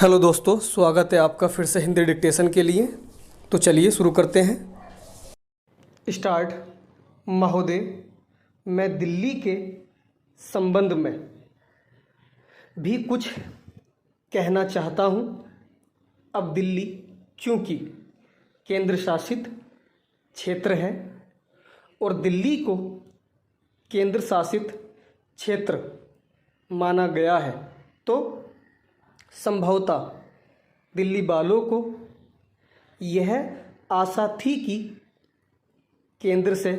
Hello दोस्तों, स्वागत है आपका फिर से हिंदी डिक्टेशन के लिए। तो चलिए शुरू करते हैं। स्टार्ट। महोदय, मैं दिल्ली के संबंध में भी कुछ कहना चाहता हूँ। अब दिल्ली चूँकि केंद्र शासित क्षेत्र है और दिल्ली को केंद्र शासित क्षेत्र माना गया है, तो संभवतः दिल्ली वालों को यह आशा थी कि केंद्र से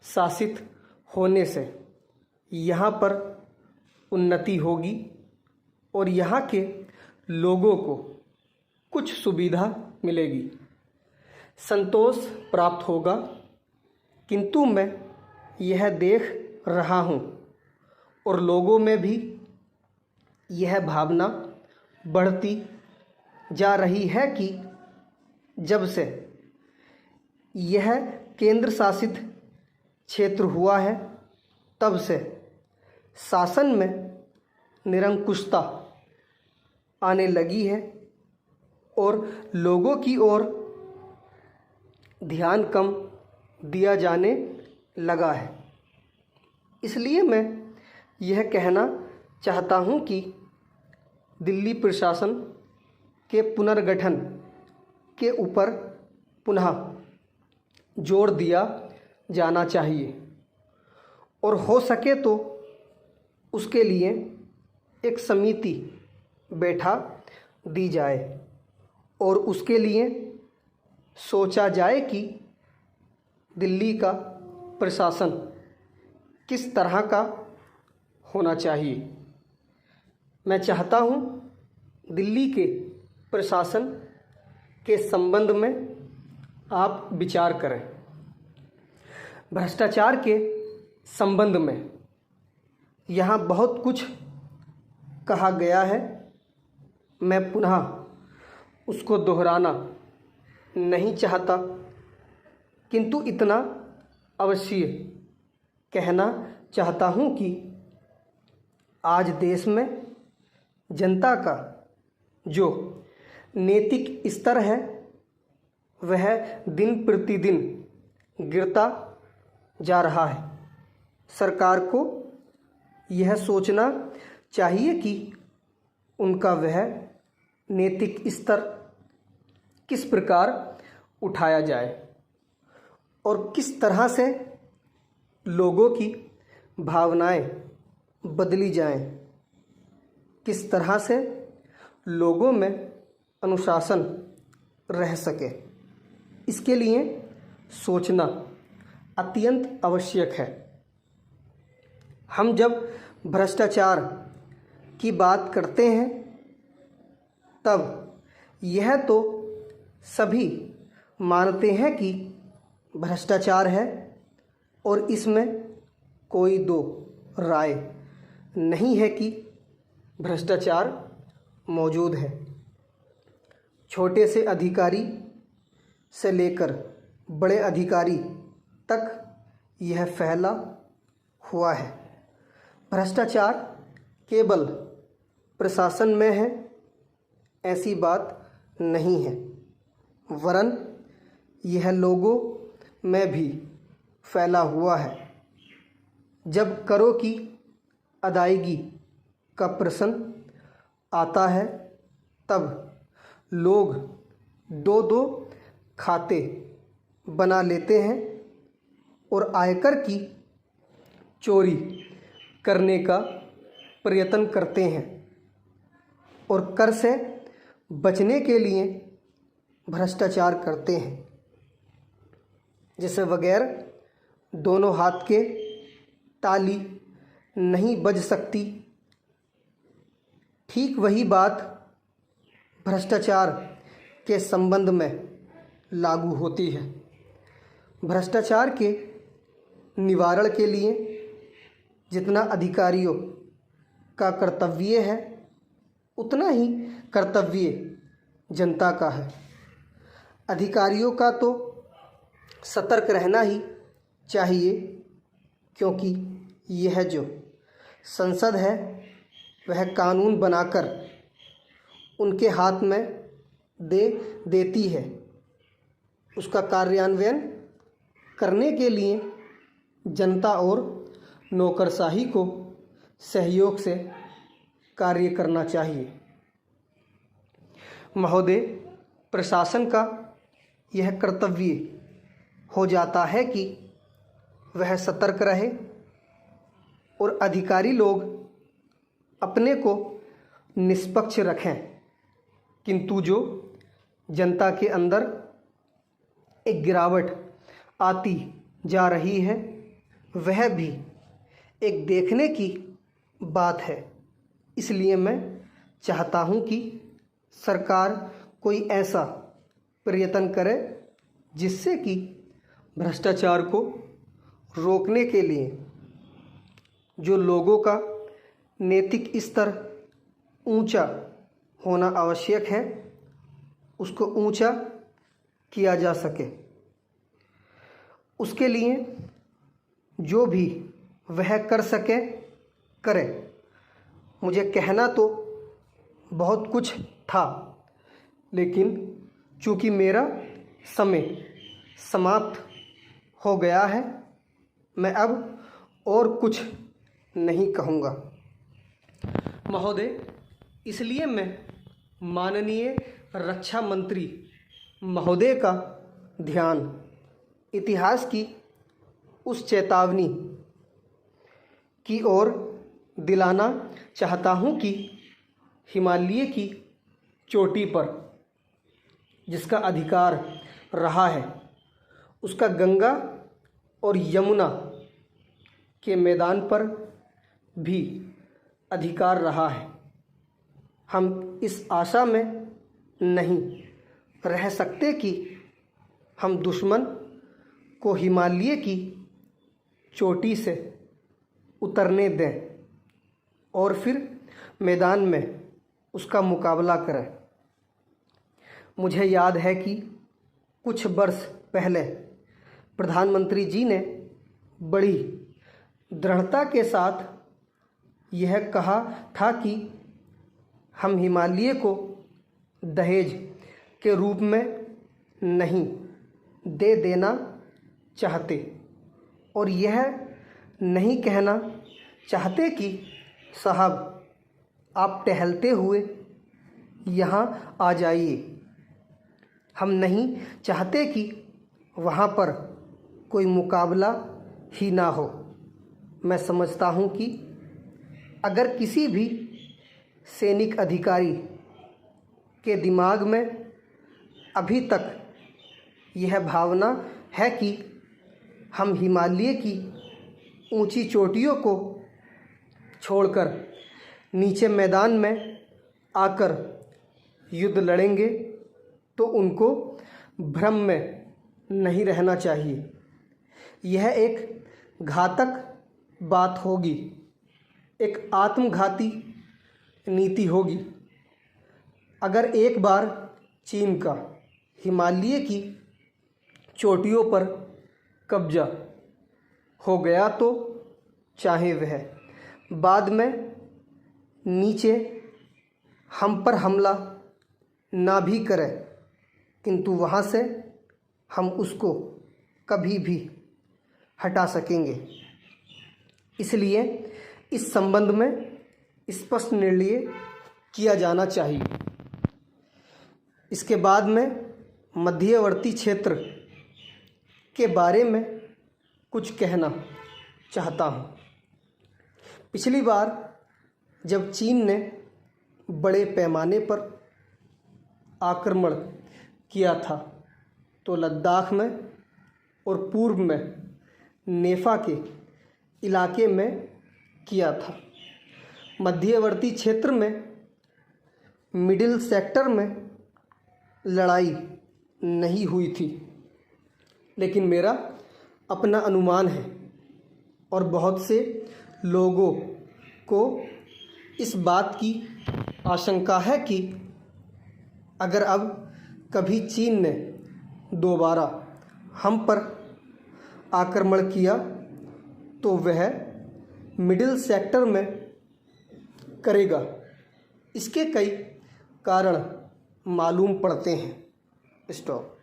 शासित होने से यहाँ पर उन्नति होगी और यहाँ के लोगों को कुछ सुविधा मिलेगी, संतोष प्राप्त होगा। किंतु मैं यह देख रहा हूँ और लोगों में भी यह भावना बढ़ती जा रही है कि जब से यह केंद्र शासित क्षेत्र हुआ है, तब से शासन में निरंकुशता आने लगी है और लोगों की ओर ध्यान कम दिया जाने लगा है। इसलिए मैं यह कहना चाहता हूँ कि दिल्ली प्रशासन के पुनर्गठन के ऊपर पुनः जोर दिया जाना चाहिए और हो सके तो उसके लिए एक समिति बैठा दी जाए और उसके लिए सोचा जाए कि दिल्ली का प्रशासन किस तरह का होना चाहिए। मैं चाहता हूँ दिल्ली के प्रशासन के संबंध में आप विचार करें। भ्रष्टाचार के संबंध में यहाँ बहुत कुछ कहा गया है, मैं पुनः उसको दोहराना नहीं चाहता, किंतु इतना अवश्य कहना चाहता हूँ कि आज देश में जनता का जो नैतिक स्तर है वह दिन प्रतिदिन गिरता जा रहा है। सरकार को यह सोचना चाहिए कि उनका वह नैतिक स्तर किस प्रकार उठाया जाए और किस तरह से लोगों की भावनाएं बदली जाएं, किस तरह से लोगों में अनुशासन रह सके। इसके लिए सोचना अत्यंत आवश्यक है। हम जब भ्रष्टाचार की बात करते हैं तब यह तो सभी मानते हैं कि भ्रष्टाचार है और इसमें कोई दो राय नहीं है कि भ्रष्टाचार मौजूद है। छोटे से अधिकारी से लेकर बड़े अधिकारी तक यह फैला हुआ है। भ्रष्टाचार केवल प्रशासन में है ऐसी बात नहीं है, वरन यह लोगों में भी फैला हुआ है। जब करों की अदायगी का प्रश्न आता है तब लोग दो दो खाते बना लेते हैं और आयकर की चोरी करने का प्रयत्न करते हैं और कर से बचने के लिए भ्रष्टाचार करते हैं। जिसे बगैर दोनों हाथ के ताली नहीं बज सकती, ठीक वही बात भ्रष्टाचार के संबंध में लागू होती है। भ्रष्टाचार के निवारण के लिए जितना अधिकारियों का कर्तव्य है उतना ही कर्तव्य जनता का है। अधिकारियों का तो सतर्क रहना ही चाहिए, क्योंकि यह जो संसद है वह कानून बनाकर उनके हाथ में दे देती है। उसका कार्यान्वयन करने के लिए जनता और नौकरशाही को सहयोग से कार्य करना चाहिए। महोदय, प्रशासन का यह कर्तव्य हो जाता है कि वह सतर्क रहे और अधिकारी लोग अपने को निष्पक्ष रखें, किंतु जो जनता के अंदर एक गिरावट आती जा रही है वह भी एक देखने की बात है। इसलिए मैं चाहता हूं कि सरकार कोई ऐसा प्रयत्न करे जिससे कि भ्रष्टाचार को रोकने के लिए जो लोगों का नैतिक स्तर ऊंचा होना आवश्यक है उसको ऊंचा किया जा सके। उसके लिए जो भी वह कर सके करे। मुझे कहना तो बहुत कुछ था, लेकिन चूँकि मेरा समय समाप्त हो गया है, मैं अब और कुछ नहीं कहूँगा। महोदय, इसलिए मैं माननीय रक्षा मंत्री महोदय का ध्यान इतिहास की उस चेतावनी की ओर दिलाना चाहता हूँ कि हिमालय की चोटी पर जिसका अधिकार रहा है उसका गंगा और यमुना के मैदान पर भी अधिकार रहा है। हम इस आशा में नहीं रह सकते कि हम दुश्मन को हिमालय की चोटी से उतरने दें और फिर मैदान में उसका मुकाबला करें। मुझे याद है कि कुछ वर्ष पहले प्रधानमंत्री जी ने बड़ी दृढ़ता के साथ यह कहा था कि हम हिमालय को दहेज के रूप में नहीं दे देना चाहते और यह नहीं कहना चाहते कि साहब आप टहलते हुए यहाँ आ जाइए। हम नहीं चाहते कि वहाँ पर कोई मुकाबला ही ना हो। मैं समझता हूँ कि अगर किसी भी सैनिक अधिकारी के दिमाग में अभी तक यह भावना है कि हम हिमालय की ऊंची चोटियों को छोड़कर नीचे मैदान में आकर युद्ध लड़ेंगे, तो उनको भ्रम में नहीं रहना चाहिए। यह एक घातक बात होगी, एक आत्मघाती नीति होगी। अगर एक बार चीन का हिमालय की चोटियों पर कब्जा हो गया तो चाहे वह बाद में नीचे हम पर हमला ना भी करे, किंतु वहाँ से हम उसको कभी भी हटा सकेंगे। इसलिए इस संबंध में स्पष्ट निर्णय किया जाना चाहिए। इसके बाद में मध्यवर्ती क्षेत्र के बारे में कुछ कहना चाहता हूँ। पिछली बार जब चीन ने बड़े पैमाने पर आक्रमण किया था तो लद्दाख में और पूर्व में नेफा के इलाके में किया था। मध्यवर्ती क्षेत्र में मिडिल सेक्टर में लड़ाई नहीं हुई थी, लेकिन मेरा अपना अनुमान है और बहुत से लोगों को इस बात की आशंका है कि अगर अब कभी चीन ने दोबारा हम पर आक्रमण किया तो वह मिडिल सेक्टर में करेगा। इसके कई कारण मालूम पड़ते हैं। स्टॉप।